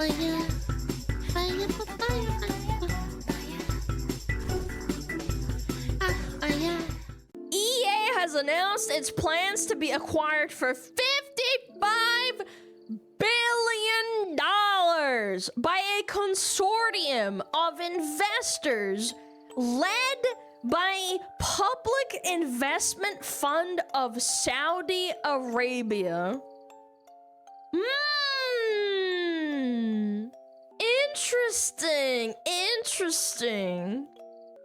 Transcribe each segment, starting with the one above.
EA has announced its plans to be acquired for $55 billion by a consortium of investors led by Public Investment Fund of Saudi Arabia. Interesting.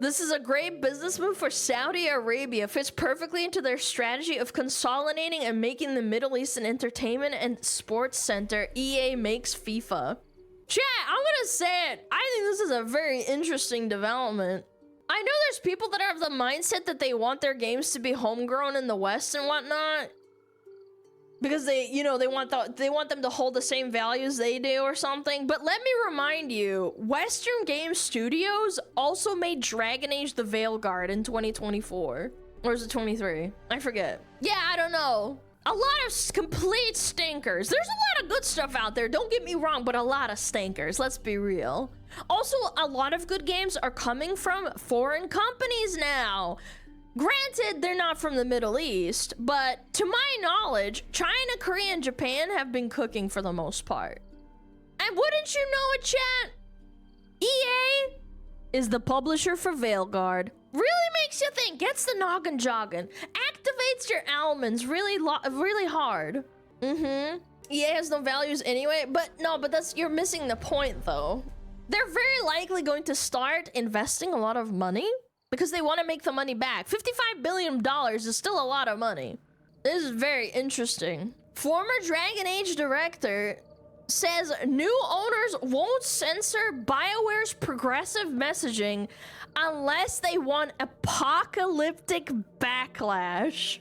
This is a great business move for Saudi Arabia. Fits perfectly into their strategy of consolidating and making the Middle East an entertainment and sports center. EA makes FIFA. Chat, I'm gonna say it. I think this is a very interesting development. I know there's people that have the mindset that they want their games to be homegrown in the West and whatnot, because they want them to hold the same values they do or something. But let me remind you, Western Game Studios also made Dragon Age the Veilguard in 2024. Or is it 23? I forget. Yeah, I don't know. A lot of complete stinkers. There's a lot of good stuff out there, don't get me wrong, but a lot of stinkers, let's be real. Also, a lot of good games are coming from foreign companies now. Granted, they're not from the Middle East, but to my knowledge, China, Korea, and Japan have been cooking for the most part. And wouldn't you know it, chat? EA is the publisher for Veilguard. Really makes you think, gets the noggin jogging, activates your almonds really hard. EA has no values anyway, but you're missing the point though. They're very likely going to start investing a lot of money because they want to make the money back. $55 billion is still a lot of money. This is very interesting. Former Dragon Age director says new owners won't censor BioWare's progressive messaging unless they want apocalyptic backlash.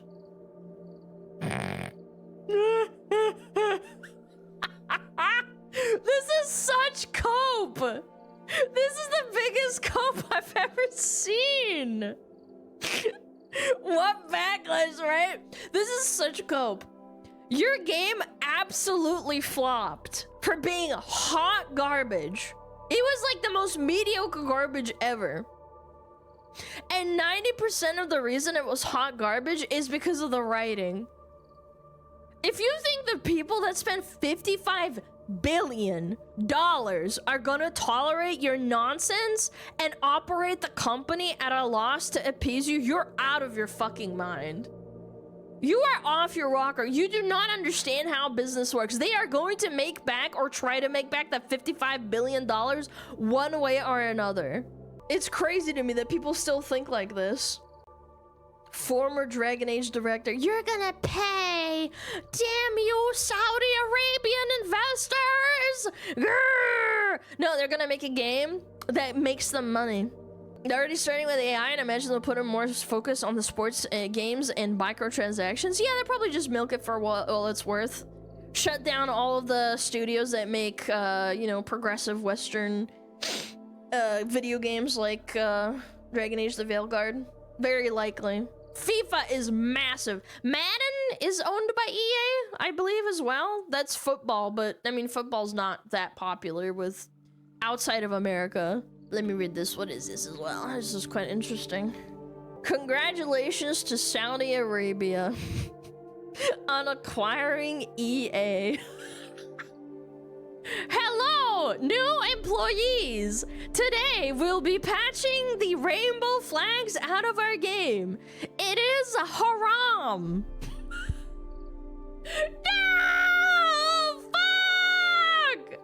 This is such cope. This is the biggest cope I've ever seen. What backlash, right? This is such cope. Your game absolutely flopped for being hot garbage. It was like the most mediocre garbage ever. And 90% of the reason it was hot garbage is because of the writing. If you think the people that spent $55 billion are gonna tolerate your nonsense and operate the company at a loss to appease you, you're out of your fucking mind. You are off your rocker. You do not understand how business works. They are going to make back or try to make back that $55 billion one way or another. It's crazy to me that people still think like this. Former Dragon Age director, you're gonna pay. Damn you, Saudi Arabian investors. Grrr. No, they're gonna make a game that makes them money. They're already starting with AI, and I imagine they'll put in more focus on the sports games and microtransactions. Yeah, they'll probably just milk it for what all it's worth. Shut down all of the studios that make, progressive Western video games like Dragon Age the Veilguard. Very likely. FIFA is massive. Madden is owned by EA, I believe, as well. That's football, but I mean, football's not that popular with outside of America. Let me read this. What is this as well? This is quite interesting. Congratulations to Saudi Arabia on acquiring EA. Hello, new employees. Today we'll be patching the rainbow flags out of our game. It is haram. No! Fuck!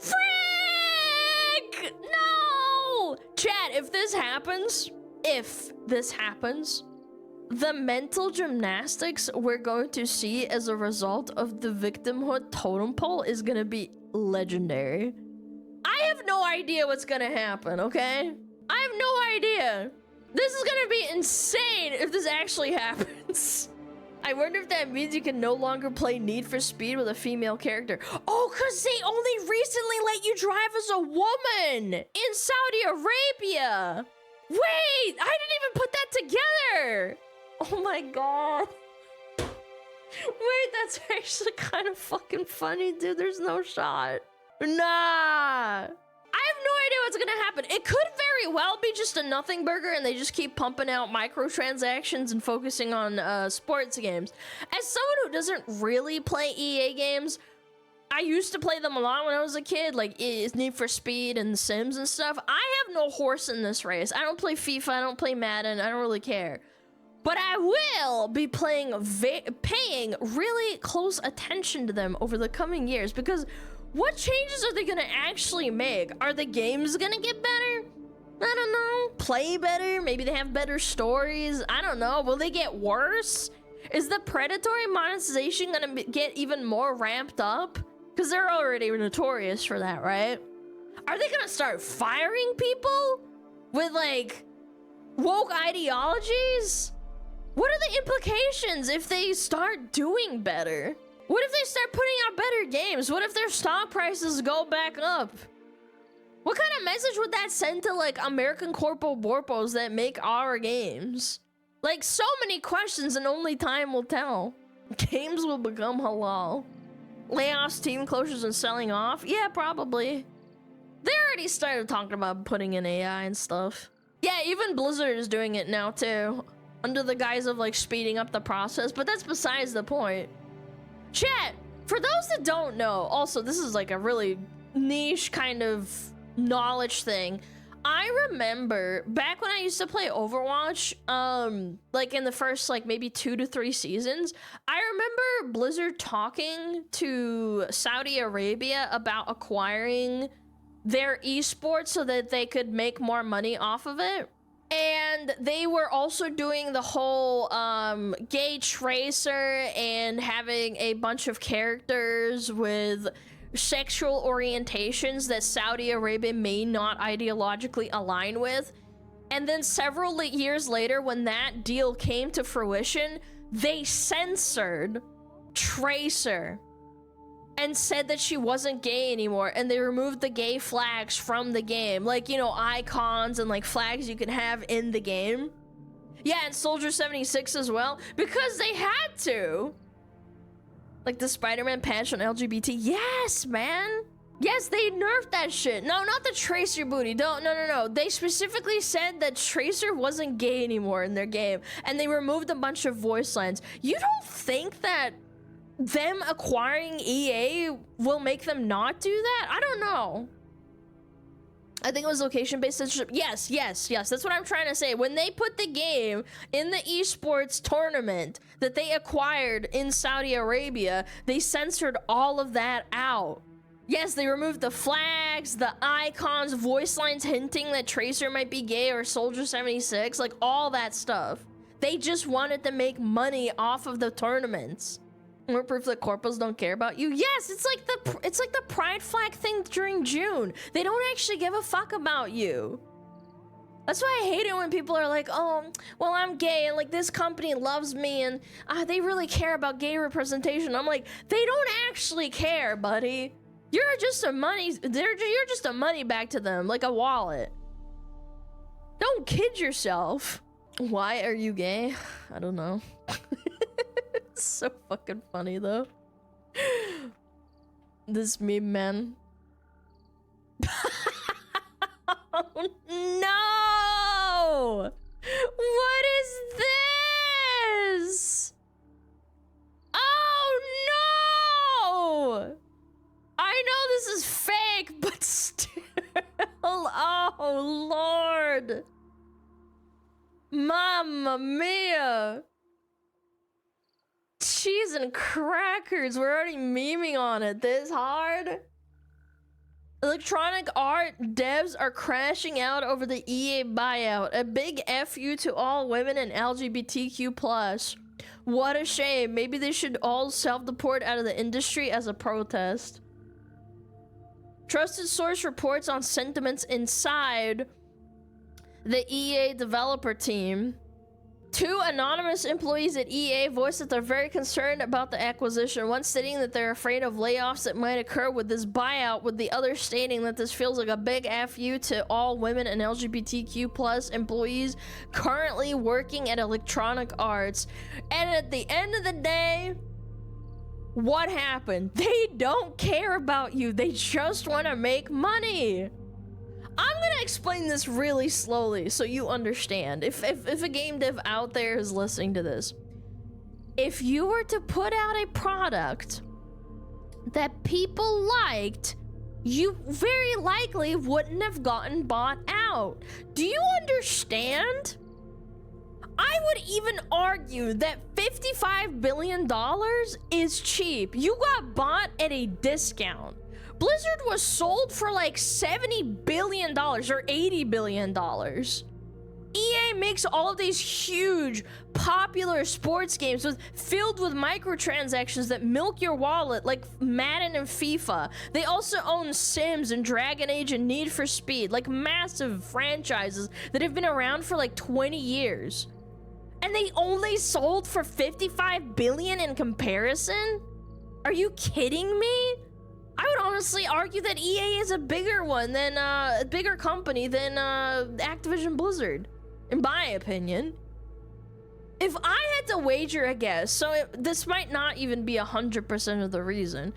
Frick! No! Chat, if this happens, the mental gymnastics we're going to see as a result of the victimhood totem pole is gonna be legendary. I have no idea what's gonna happen, okay? I have no idea. This is gonna be insane if this actually happens. I wonder if that means you can no longer play Need for Speed with a female character. Oh, because they only recently let you drive as a woman in Saudi Arabia. Wait, I didn't even put that together. Oh my god. Wait, that's actually kind of fucking funny, dude. There's no shot. Nah. I have no idea what's gonna happen. It could very well be just a nothing burger and they just keep pumping out microtransactions and focusing on sports games. As someone who doesn't really play EA games, I used to play them a lot when I was a kid, like Need for Speed and Sims and stuff. I have no horse in this race. I don't play FIFA, I don't play Madden, I don't really care. But I will be paying really close attention to them over the coming years, because what changes are they gonna actually make? Are the games gonna get better? I don't know. Play better? Maybe they have better stories? I don't know. Will they get worse? Is the predatory monetization gonna get even more ramped up? Because they're already notorious for that, right? Are they gonna start firing people with like woke ideologies? What are the implications if they start doing better? What if they start putting out better games? What if their stock prices go back up? What kind of message would that send to like American corpo borpos that make our games? Like, so many questions and only time will tell. Games will become halal. Layoffs, team closures, and selling off? Yeah, probably. They already started talking about putting in AI and stuff. Yeah, even Blizzard is doing it now too, under the guise of like speeding up the process, but that's besides the point. Chat, for those that don't know, also this is like a really niche kind of knowledge thing. I remember back when I used to play Overwatch, like in the first like maybe 2 to 3 seasons, I remember Blizzard talking to Saudi Arabia about acquiring their esports so that they could make more money off of it. And they were also doing the whole gay tracer and having a bunch of characters with sexual orientations that Saudi Arabia may not ideologically align with. And then several years later, when that deal came to fruition, they censored Tracer and said that she wasn't gay anymore, and they removed the gay flags from the game, like, you know, icons and like flags you can have in the game. Yeah, and Soldier 76 as well, because they had to. Like the Spider-Man patch on LGBT. Yes, man. Yes, they nerfed that shit. No, not the Tracer booty. No. They specifically said that Tracer wasn't gay anymore in their game, and they removed a bunch of voice lines. You don't think that them acquiring EA will make them not do that? I don't know. I think it was location-based censorship. Yes. That's what I'm trying to say. When they put the game in the esports tournament that they acquired in Saudi Arabia, they censored all of that out. Yes, they removed the flags, the icons, voice lines hinting that Tracer might be gay or Soldier 76, like all that stuff. They just wanted to make money off of the tournaments. More proof that corpos don't care about you? Yes, it's like the pride flag thing during June. They don't actually give a fuck about you. That's why I hate it when people are like, oh, well, I'm gay and like this company loves me and they really care about gay representation. I'm like, they don't actually care, buddy. You're just a money bag to them, like a wallet. Don't kid yourself. Why are you gay? I don't know. It's so fucking funny though. This meme, man. Oh no! What is this? Oh no! I know this is fake, but still. Oh Lord. Mamma mia. Cheese and crackers, we're already memeing on it this hard. Electronic art devs are crashing out over the EA buyout. A big F you to all women and LGBTQ+. What a shame. Maybe they should all self-deport out of the industry as a protest. Trusted source reports on sentiments inside the EA developer team. 2 anonymous employees at EA voiced that they're very concerned about the acquisition, one stating that they're afraid of layoffs that might occur with this buyout, with the other stating that this feels like a big F you to all women and LGBTQ+ employees currently working at Electronic Arts. And at the end of the day, What happened? They don't care about you. They just want to make money. I'm gonna explain this really slowly so you understand. If a game dev out there is listening to this, if you were to put out a product that people liked, you very likely wouldn't have gotten bought out. Do you understand? I would even argue that $55 billion is cheap. You got bought at a discount. Blizzard was sold for like $70 billion or $80 billion. EA makes all of these huge, popular sports games filled with microtransactions that milk your wallet, like Madden and FIFA. They also own Sims and Dragon Age and Need for Speed, like massive franchises that have been around for like 20 years. And they only sold for $55 billion in comparison? Are you kidding me? I would honestly argue that EA is a bigger one than a bigger company than Activision Blizzard, in my opinion. If I had to wager a guess, so this might not even be 100% of the reason,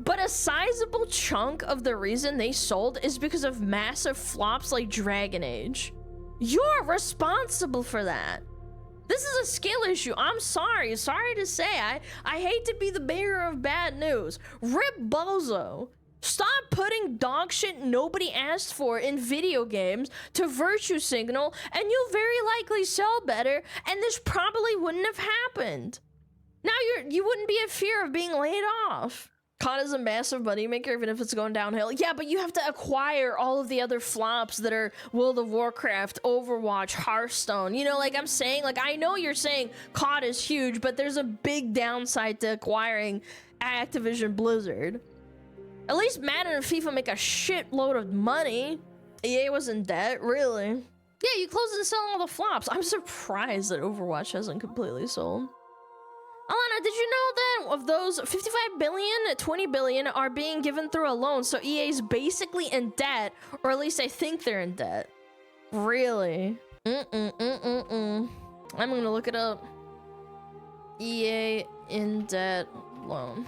but a sizable chunk of the reason they sold is because of massive flops like Dragon Age. You're responsible for that. This is a skill issue. I'm sorry to say. I hate to be the bearer of bad news. Rip Bozo. Stop putting dog shit nobody asked for in video games to virtue signal, and you'll very likely sell better, and this probably wouldn't have happened. Now you wouldn't be in fear of being laid off. COD is a massive moneymaker even if it's going downhill. Yeah, but you have to acquire all of the other flops that are World of Warcraft, Overwatch, Hearthstone. You know, like I'm saying, like I know you're saying COD is huge, but there's a big downside to acquiring Activision Blizzard. At least Madden and FIFA make a shitload of money. EA was in debt, really. Yeah, you close and sell all the flops. I'm surprised that Overwatch hasn't completely sold. Alana, did you know that of those 55 billion, 20 billion are being given through a loan, so EA's basically in debt, or at least I think they're in debt. Really? I'm gonna look it up. EA in debt loan.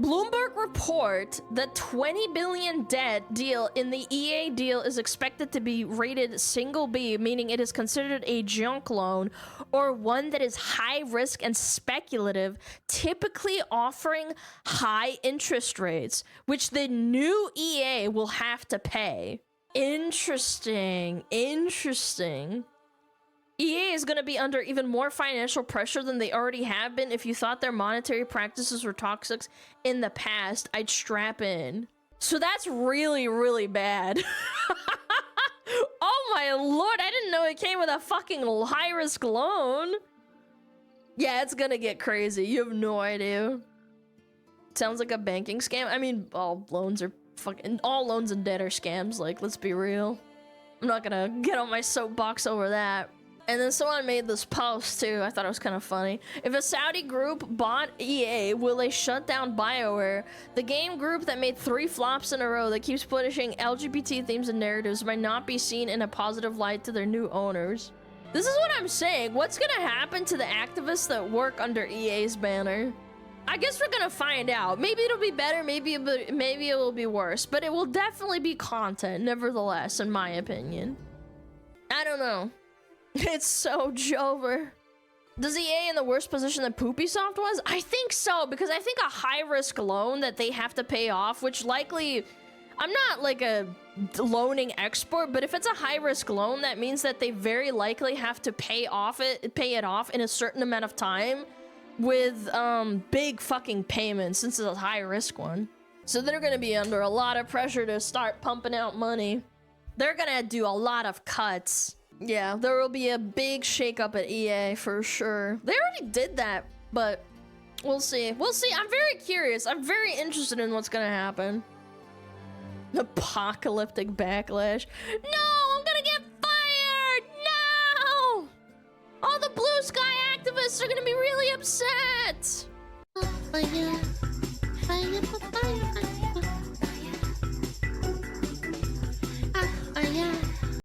Bloomberg report that 20 billion debt deal in the EA deal is expected to be rated single B, meaning it is considered a junk loan or one that is high risk and speculative, typically offering high interest rates, which the new EA will have to pay. Interesting. EA is going to be under even more financial pressure than they already have been. If you thought their monetary practices were toxic in the past, I'd strap in. So that's really, really bad. Oh my lord, I didn't know it came with a fucking high-risk loan. Yeah, it's gonna get crazy. You have no idea. Sounds like a banking scam. I mean, all loans and debt are scams, like, let's be real. I'm not gonna get on my soapbox over that. And then someone made this post too. I thought it was kind of funny. If a Saudi group bought EA, will they shut down BioWare? The game group that made 3 flops in a row that keeps pushing LGBT themes and narratives might not be seen in a positive light to their new owners. This is what I'm saying. What's gonna happen to the activists that work under EA's banner? I guess we're gonna find out. Maybe it'll be better, maybe it will be worse, but it will definitely be content, nevertheless, in my opinion. I don't know. It's so Jover. Does EA in the worst position that PoopySoft was? I think so, because I think a high-risk loan that they have to pay off, which likely... I'm not like a loaning expert, but if it's a high-risk loan, that means that they very likely have to pay it off in a certain amount of time with big fucking payments, since it's a high-risk one. So they're gonna be under a lot of pressure to start pumping out money. They're gonna do a lot of cuts. Yeah, there will be a big shakeup at EA for sure. They already did that, but we'll see. We'll see. I'm very curious. I'm very interested in what's gonna happen. Apocalyptic backlash. No, I'm gonna get fired! No! All the Blue Sky activists are gonna be really upset!